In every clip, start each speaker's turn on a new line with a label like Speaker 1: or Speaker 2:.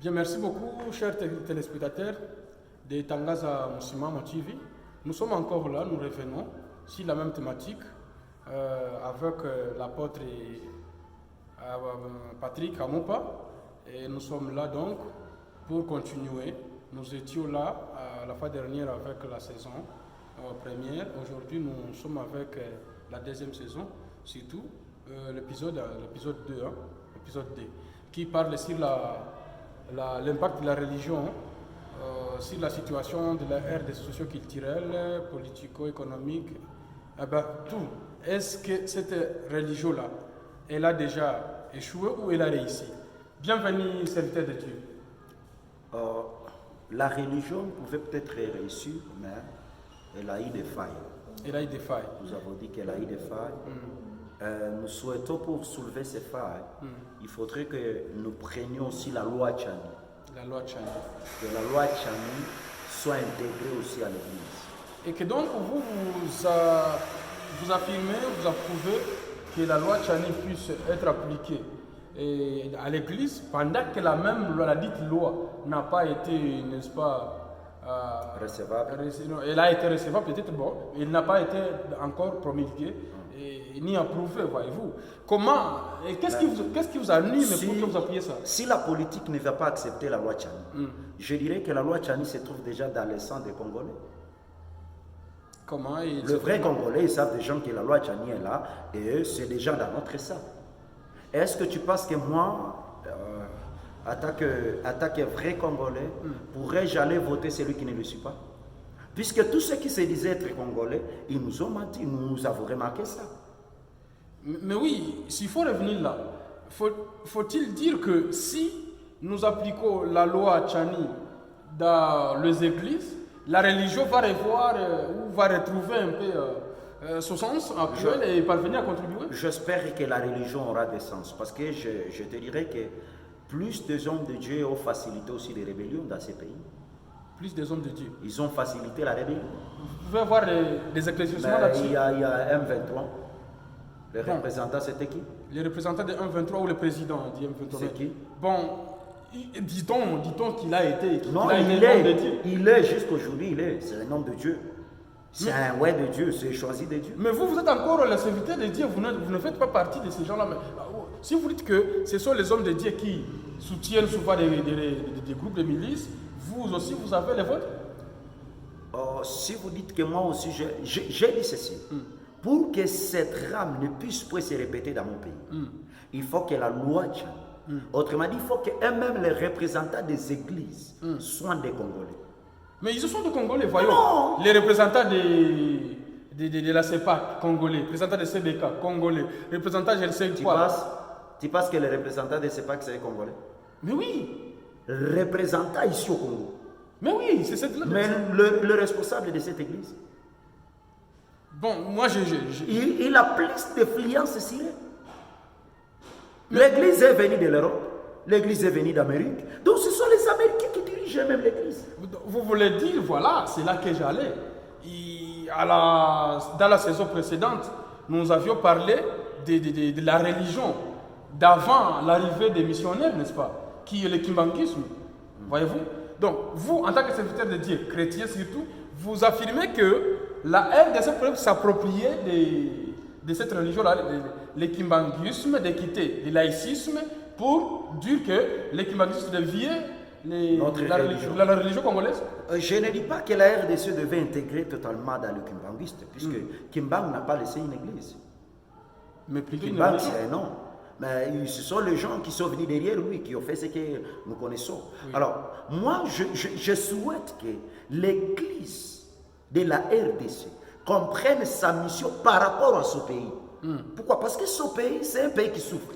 Speaker 1: Bien, merci beaucoup, chers téléspectateurs de Tangaza Musimama TV. Nous sommes encore là, nous revenons sur la même thématique avec l'apôtre Patrick Amopa. Et nous sommes là donc pour continuer. Nous étions là la fois dernière avec la saison première. Aujourd'hui, nous sommes avec la deuxième saison, surtout l'épisode 2, l'épisode 2, qui parle sur l'impact de la religion sur la situation de la RDC socio-culturelle, politico-économique, tout. Est-ce que cette religion-là, elle a déjà échoué ou elle a réussi? Bienvenue, serviteur de Dieu.
Speaker 2: La religion pouvait peut-être réussir, mais elle a eu des failles.
Speaker 1: Elle a eu des failles.
Speaker 2: Nous avons dit qu'elle a eu des failles. Nous souhaitons, pour soulever ces failles, il faudrait que nous prenions aussi la loi Tchani.
Speaker 1: La loi Tchani.
Speaker 2: Que la loi Tchani soit intégrée aussi à l'Église.
Speaker 1: Et que donc vous affirmez, vous approuvez que la loi Tchani puisse être appliquée à l'Église pendant que la dite loi n'a pas été, n'est-ce pas,
Speaker 2: recevable.
Speaker 1: Elle a été recevable peut-être, bon, elle n'a pas été encore promulguée ni approuvée, voyez-vous. Comment, qu'est-ce qui vous anime pour que vous appuyez ça?
Speaker 2: Si la politique ne va pas accepter la loi Tchani, je dirais que la loi Tchani se trouve déjà dans le sang des Congolais.
Speaker 1: Comment
Speaker 2: le vrai Congolais, ils savent déjà que la loi Tchani est là et c'est déjà dans notre sang. Est-ce que tu penses que moi, en tant que vrai Congolais, pourrais-je aller voter celui qui ne le suit pas? Puisque tous ceux qui se disaient être Congolais, ils nous ont menti, nous avons remarqué ça.
Speaker 1: Mais oui, s'il faut revenir là, faut-il dire que si nous appliquons la loi Tchani dans les églises, la religion va revoir ou va retrouver un peu son sens actuel et parvenir à contribuer?
Speaker 2: J'espère que la religion aura des sens, parce que je te dirais que plus des hommes de Dieu ont facilité aussi les rébellions dans ces pays.
Speaker 1: Plus des hommes de Dieu.
Speaker 2: Ils ont facilité la rébellion.
Speaker 1: Vous pouvez avoir des éclaircissements là-dessus?
Speaker 2: Il y a M23. Les représentants, c'était qui? Les
Speaker 1: représentants de M23 ou le président du M23?
Speaker 2: C'est qui?
Speaker 1: Bon, dit-on qu'il a été.
Speaker 2: Non, il est jusqu'aujourd'hui, c'est un homme de Dieu. C'est un ouais de Dieu, c'est choisi de Dieu.
Speaker 1: Mais vous êtes encore le serviteur de Dieu, vous ne faites pas partie de ces gens-là. Si vous dites que ce sont les hommes de Dieu qui soutiennent souvent des groupes de milices, vous aussi, vous avez les vôtres?
Speaker 2: Si vous dites que moi aussi, j'ai dit ceci. Pour que cette rame ne puisse pas se répéter dans mon pays, il faut que la loi Tchani. Autrement dit, il faut que même les représentants des églises soient des Congolais.
Speaker 1: Mais ils sont des Congolais, voyons.
Speaker 2: Non.
Speaker 1: Les représentants de la CEPAC, Congolais. Les représentants de CBK, Congolais. Les représentants, je ne sais quoi.
Speaker 2: Tu penses que les représentants de CEPAC, c'est des Congolais?
Speaker 1: Mais oui.
Speaker 2: Représentants ici au Congo.
Speaker 1: Mais oui, c'est cette...
Speaker 2: Mais le responsable de cette église.
Speaker 1: Bon, moi,
Speaker 2: il a plus d'influence ici. L'église est venue de l'Europe. L'église est venue d'Amérique. Donc ce sont les Américains qui dirigent même l'église.
Speaker 1: Vous voulez dire, voilà, c'est là que j'allais. Dans la saison précédente, nous avions parlé de la religion d'avant l'arrivée des missionnaires, n'est-ce pas? Qui est le kimbanguisme. Voyez-vous? Donc, vous, en tant que serviteur de Dieu, chrétien surtout, vous affirmez que la RDC peut s'approprier de cette religion-là, le kimbanguisme, de quitter le laïcisme, pour dire que le kimbanguisme devient la religion congolaise?
Speaker 2: Je ne dis pas que la RDC devait intégrer totalement dans le kimbanguiste, puisque Kimbang n'a pas laissé une église.
Speaker 1: Mais plutôt
Speaker 2: Kimbang, c'est un nom. Mais ce sont les gens qui sont venus derrière lui, qui ont fait ce que nous connaissons. Oui. Alors, moi, je souhaite que l'église de la RDC comprenne sa mission par rapport à ce pays. Pourquoi? Parce que ce pays, c'est un pays qui souffre.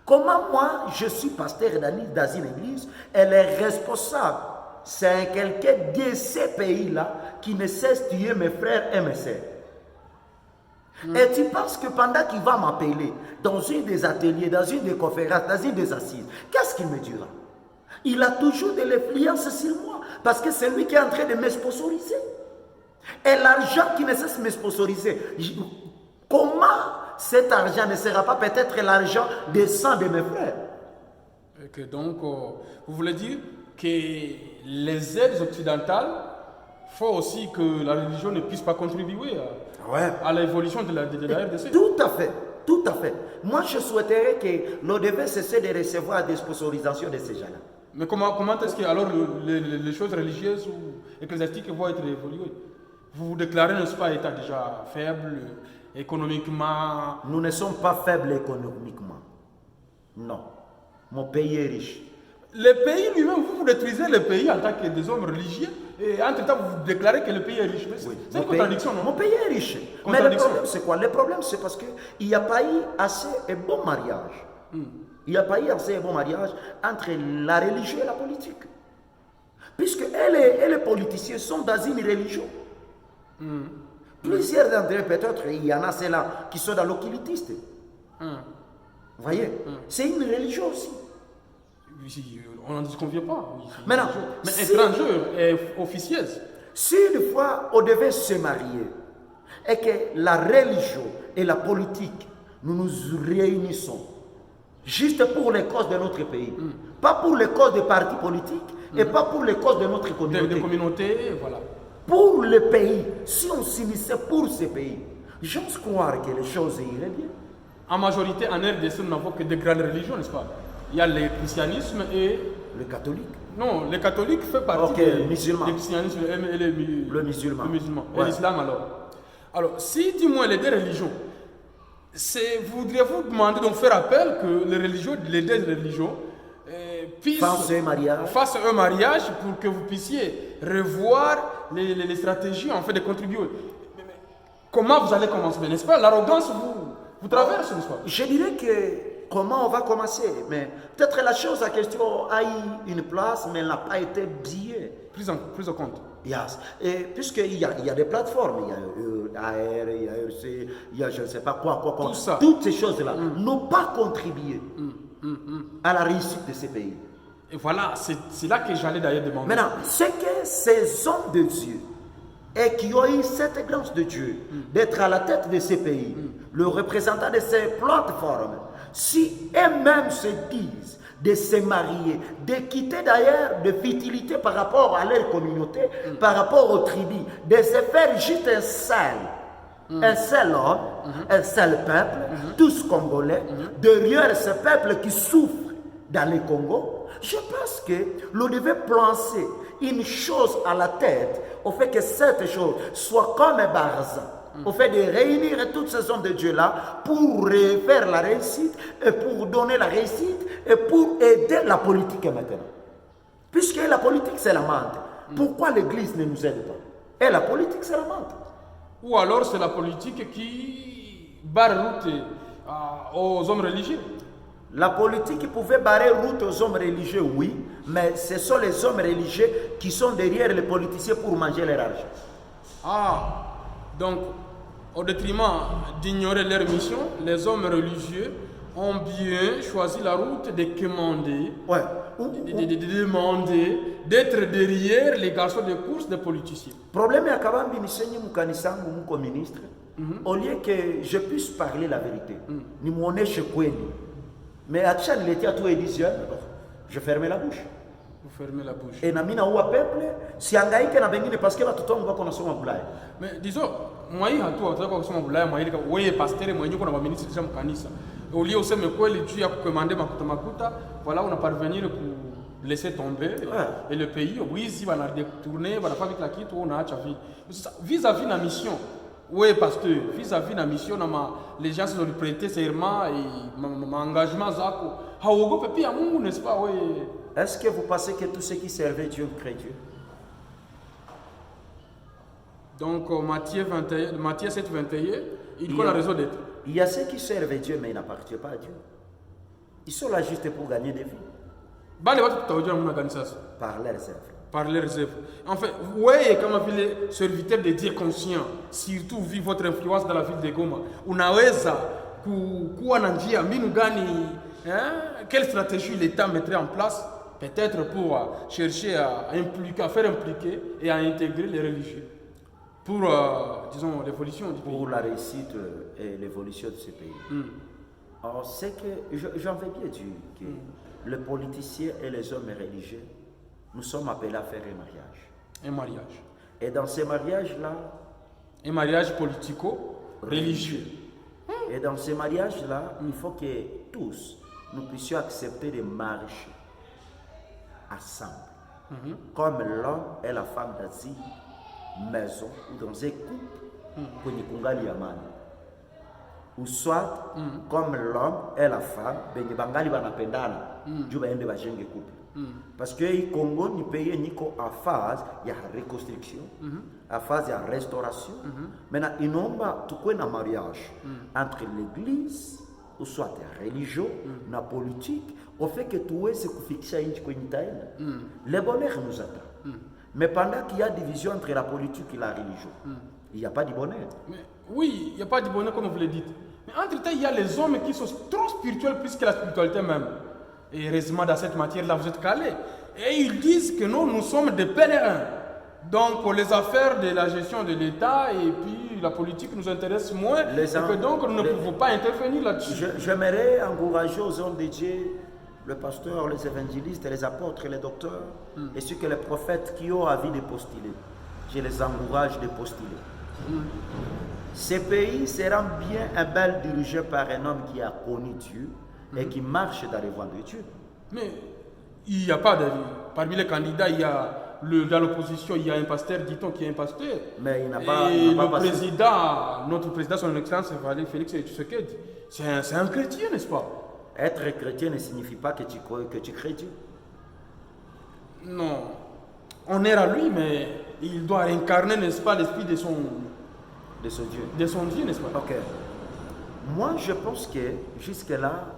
Speaker 2: Comment moi, je suis pasteur dans une église, elle est responsable. C'est quelqu'un de ces pays-là qui ne cesse de tuer mes frères et mes sœurs. Et tu penses que pendant qu'il va m'appeler dans une des ateliers, dans une des conférences, dans une des assises, qu'est-ce qu'il me dira? Il a toujours de l'influence sur moi parce que c'est lui qui est en train de me sponsoriser. Et l'argent qui ne cesse de me sponsoriser, comment cet argent ne sera pas peut-être l'argent des sangs de mes frères?
Speaker 1: Et que donc, vous voulez dire que les aides occidentales font aussi que la religion ne puisse pas contribuer à l'évolution de la RDC.
Speaker 2: Tout à fait, tout à fait. Moi, je souhaiterais que l'on devait cesser de recevoir des sponsorisations de ces gens-là.
Speaker 1: Mais comment est-ce que alors les choses religieuses ou ecclésiastiques vont être évoluées? Vous vous déclarez, n'est-ce pas, État déjà faible économiquement?
Speaker 2: Nous ne sommes pas faibles économiquement. Non. Mon pays est riche.
Speaker 1: Le pays lui-même, vous détruisez le pays en tant que des hommes religieux et entre-temps vous déclarez que le pays est riche. C'est une contradiction, non?
Speaker 2: Mon pays est riche. Mais le problème, c'est quoi? Le problème, c'est parce qu'il n'y a pas eu assez de bons mariages. Il n'y a pas eu assez de bons mariages entre la religion et la politique. Puisque elle et les politiciens sont dans une religion. Plusieurs d'entre eux, peut-être, il y en a ceux-là qui sont dans l'occultisme. Vous voyez? C'est une religion aussi.
Speaker 1: On n'en disconvient pas.
Speaker 2: Maintenant,
Speaker 1: mais étrangère et officieuse.
Speaker 2: Si une fois on devait se marier et que la religion et la politique, nous nous réunissons juste pour les causes de notre pays, pas pour les causes des partis politiques et pas pour les causes de notre communauté.
Speaker 1: Des communautés, voilà.
Speaker 2: Pour le pays, si on s'unissait pour ce pays, j'ose croire que les choses iraient bien.
Speaker 1: En majorité, en RDC, nous n'avons que des grandes religions, n'est-ce pas? Il y a le christianisme et...
Speaker 2: Le catholique.
Speaker 1: Non, le catholique fait partie
Speaker 2: du musulman.
Speaker 1: Le christianisme et
Speaker 2: le musulman.
Speaker 1: Le musulman. Ouais. Et l'islam alors. Alors, si dis-moi les deux religions, voudriez-vous demander, donc faire appel que les deux religions puissent fassent un mariage pour que vous puissiez revoir les stratégies en fait de contribuer. Mais comment vous allez commencer? N'est-ce pas? L'arrogance vous traverse, n'est-ce pas?
Speaker 2: Je dirais que comment on va commencer? Mais peut-être la chose en question a eu une place, mais elle n'a pas été bien
Speaker 1: prise en compte.
Speaker 2: Yes. Et puisqu'il y a des plateformes, il y a AR, il y a RC, il y a je ne sais pas quoi.
Speaker 1: Tout ça.
Speaker 2: Toutes ces choses-là n'ont pas contribué à la réussite de ces pays.
Speaker 1: Et voilà, c'est là que j'allais d'ailleurs demander.
Speaker 2: Maintenant, c'est que ces hommes de Dieu et qui ont eu cette grâce de Dieu d'être à la tête de ces pays, le représentant de ces plateformes, si eux-mêmes se disent de se marier, de quitter d'ailleurs de futilité par rapport à leur communauté, par rapport aux tribus, de se faire juste un seul homme, un seul peuple, tous congolais, derrière ce peuple qui souffre dans le Congo, je pense que l'on devait placer une chose à la tête, au fait que cette chose soit comme Barza. Au fait de réunir toutes ces hommes de Dieu-là pour faire la réussite et pour donner la réussite et pour aider la politique maintenant. Puisque la politique c'est la menthe. Pourquoi l'Église ne nous aide pas? Et la politique c'est la menthe.
Speaker 1: Ou alors c'est la politique qui barre route aux hommes religieux.
Speaker 2: La politique pouvait barrer route aux hommes religieux, oui, mais ce sont les hommes religieux qui sont derrière les politiciens pour manger leur argent.
Speaker 1: Donc, au détriment d'ignorer leur mission, les hommes religieux ont bien choisi la route de commander, de demander d'être derrière les garçons de course des politiciens.
Speaker 2: Problème est que Misenyi Mukanisangu Muko ministre, au lieu que je puisse parler la vérité, ni mon chez Kweni. Mais à chaque l'été à tous les 10 heures, je fermais la bouche.
Speaker 1: Vous fermez la bouche.
Speaker 2: Et namina ou peuple, si angaïke na bengine parce que va tout on va qu'on soit boulaye.
Speaker 1: Mais disons, moi il y a tout, tu vois qu'on boulaye, moi il y a ouais pasteur, moi il y a qu'on a ministre déjà mkanisa. Au lieu aussi me quoi les tu as commandé makuta, voilà on a parvenir pour laisser tomber et le pays, oui si on a détourné, on a pas avec la quitte, on a achevé. Vis-à-vis de la mission. Oui, pasteur, vis-à-vis de la mission, les gens se sont prêtés serment et mon engagement, n'est-ce pas? Oui.
Speaker 2: Est-ce que vous pensez que tous ceux qui servaient Dieu créent Dieu?
Speaker 1: Donc, Matthieu 7, 21, il a la raison d'être.
Speaker 2: Il y a ceux qui servent Dieu, mais ils n'appartiennent pas à Dieu. Ils sont là juste pour gagner des vies. Par leurs œuvres.
Speaker 1: Par leurs œuvres. En fait, vous voyez comment les serviteurs de Dieu conscients, surtout vu votre influence dans la ville de Goma, unaweza kuwa na njia mbinu gani, quelle stratégie l'État mettrait en place, peut-être pour chercher à faire impliquer et à intégrer les religieux pour, disons, l'évolution du pays.
Speaker 2: Pour la réussite et l'évolution de ce pays. Alors, c'est que j'en veux bien dire que les politiciens et les hommes religieux, nous sommes appelés à faire un mariage.
Speaker 1: Un mariage.
Speaker 2: Et dans ces mariages-là,
Speaker 1: Un mariage politico-religieux.
Speaker 2: et dans ces mariages-là, il faut que tous, nous puissions accepter de marcher ensemble. Comme l'homme et la femme dans une maison ou dans un couple, kwenye kungali ya amani. Ou soit, comme l'homme et la femme, benye bangali banapendana, juu baende bajenge couple. Parce que le Congo ni pays niko en phase ya reconstruction, en phase ya restauration. Maintenant, inomba tukwe na mariage entre l'église ou soit la religion, la politique, au fait que tuweze kufikisha nchi kwenye itaenda. Le bonheur nous attend. Mais pendant qu'il y a division entre la politique et la religion, il n'y a pas de bonheur.
Speaker 1: Mais, oui, il n'y a pas de bonheur comme vous le dites. Mais entre-temps, il y a les hommes qui sont trop spirituels plus que la spiritualité même. Et heureusement, dans cette matière-là, vous êtes calés. Et ils disent que nous sommes des pèlerins. Donc, pour les affaires de la gestion de l'État et puis la politique nous intéresse moins. Et que donc, nous ne pouvons pas intervenir là-dessus.
Speaker 2: J'aimerais encourager aux hommes de Dieu, le pasteur, les évangélistes, les apôtres, les docteurs, et ceux que les prophètes qui ont envie de postuler. Je les encourage de postuler. Ce pays sera bien un bel dirigé par un homme qui a connu Dieu et qui marche dans les voies de Dieu.
Speaker 1: Mais il n'y a pas de... Parmi les candidats, il y a dans l'opposition, il y a un pasteur, dit-on, qui est un pasteur.
Speaker 2: Mais il n'a pas...
Speaker 1: Et le président, notre président, son excellence, Félix Tshisekedi, c'est un chrétien, n'est-ce pas?
Speaker 2: Être chrétien ne signifie pas que tu crées Dieu.
Speaker 1: Non. On est à lui, mais il doit incarner, n'est-ce pas, l'esprit de son
Speaker 2: Dieu.
Speaker 1: De son Dieu, n'est-ce pas?
Speaker 2: Ok. Moi, je pense que jusque-là,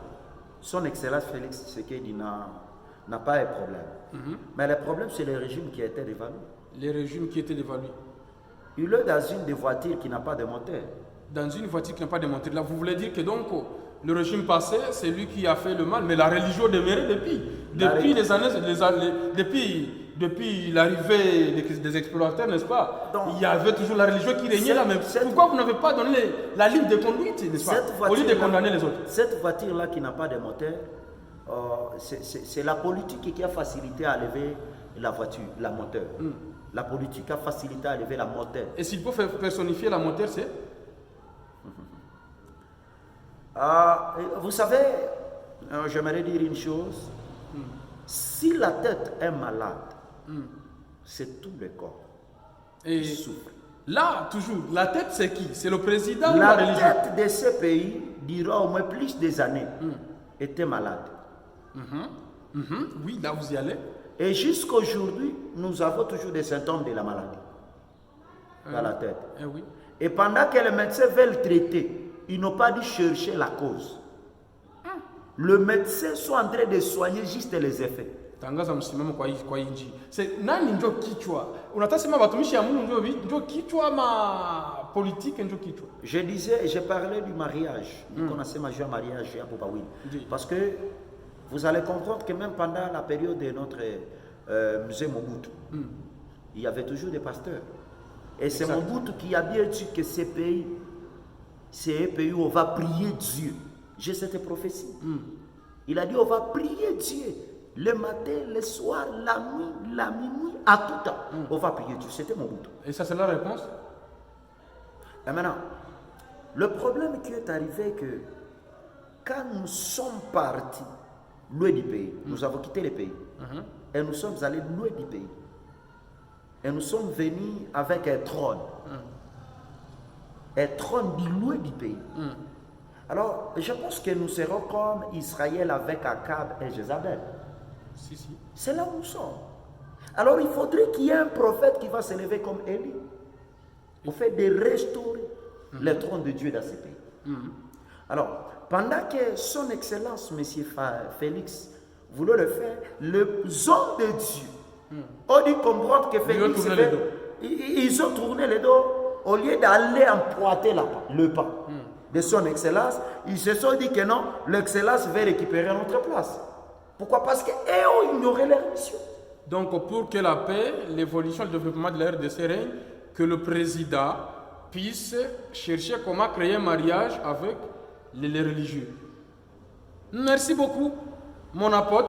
Speaker 2: son excellence Félix Tshisekedi n'a pas un problème. Mais le problème, c'est le régime qui a été dévalué.
Speaker 1: Les régimes qui étaient dévalués.
Speaker 2: Il est dans une des voitures qui n'a pas de moteur.
Speaker 1: Dans une voiture qui n'a pas de moteur. Là, vous voulez dire que donc, le régime passé, c'est lui qui a fait le mal, mais la religion demeurait depuis les années, depuis l'arrivée des explorateurs, n'est-ce pas? Donc, il y avait toujours la religion qui régnait là, mais pourquoi vous n'avez pas donné la ligne de conduite, n'est-ce pas? Au lieu de condamner les autres.
Speaker 2: Cette voiture-là qui n'a pas de moteur, c'est la politique qui a facilité à lever la voiture, la moteur. La politique a facilité à lever la moteur.
Speaker 1: Et s'il peut personnifier la moteur, c'est?
Speaker 2: Vous savez, j'aimerais dire une chose. Si la tête est malade, c'est tout le corps
Speaker 1: qui
Speaker 2: souffre.
Speaker 1: Là, toujours, la tête c'est qui? C'est le président
Speaker 2: ou la
Speaker 1: religion?
Speaker 2: Tête de ce pays, durant au moins plus des années, était malade.
Speaker 1: Oui, là vous y allez.
Speaker 2: Et jusqu'à aujourd'hui, nous avons toujours des symptômes de la maladie dans la tête.
Speaker 1: Oui.
Speaker 2: Et pendant que les médecins veulent traiter, ils n'ont pas dû chercher la cause. Le médecin sont en train de soigner juste les effets.
Speaker 1: Tangaza msimamo kwa inji. Nani njo kichwa? Unatasema watumishi ya Mungu njo kichwa ma politique njo kichwa.
Speaker 2: Je parlais du mariage. On a ce mariage à Bobaoui. Parce que vous allez comprendre que même pendant la période de notre musée Mobutu, il y avait toujours des pasteurs. Et c'est Mobutu qui a bien dit que ces pays, c'est un pays où on va prier Dieu. J'ai cette prophétie. Il a dit on va prier Dieu. Le matin, le soir, la nuit, la minuit, à tout temps. On va prier Dieu. C'était Mobutu.
Speaker 1: Et ça, c'est la réponse?
Speaker 2: Et maintenant, le problème qui est arrivé que quand nous sommes partis loin du pays, nous avons quitté le pays, et nous sommes allés loin du pays, et nous sommes venus avec un trône du loin du pays. Alors, je pense que nous serons comme Israël avec Akab et Jézabel.
Speaker 1: Si.
Speaker 2: C'est là où nous sommes. Alors, il faudrait qu'il y ait un prophète qui va s'élever comme Élie, au fait de restaurer le trône de Dieu dans ce pays. Alors, pendant que son Excellence, M. Félix, voulait le faire, les hommes de Dieu ont dû comprendre que Félix, ils ont tourné le dos, au lieu d'aller emprunter le pas de son Excellence, ils se sont dit que non, l'Excellence va récupérer notre place. Pourquoi? Parce qu'eux ont ignoré leur mission.
Speaker 1: Donc, pour que la paix, l'évolution et le développement de la RDC règne, que le président puisse chercher comment créer un mariage avec les religieux. Merci beaucoup, mon apôtre.